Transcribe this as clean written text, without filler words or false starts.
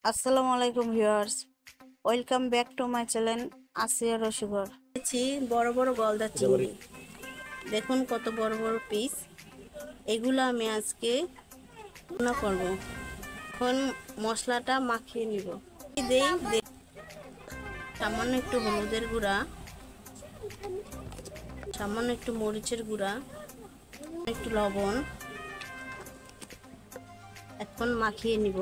আসসালামু আলাইকুম viewers, welcome back to my channel Asiya Rasughar. বড় বড় গলদা চিংড়ি, দেখুন কত বড় বড় পিস। এগুলো আমি আজকে রান্না করব। এখন মশলাটা মাখিয়ে নিব। সামান্য একটু হলুদের গুঁড়া, সামান্য একটু মরিচের গুঁড়া, একটু লবণ। এখন মাখিয়ে নিব।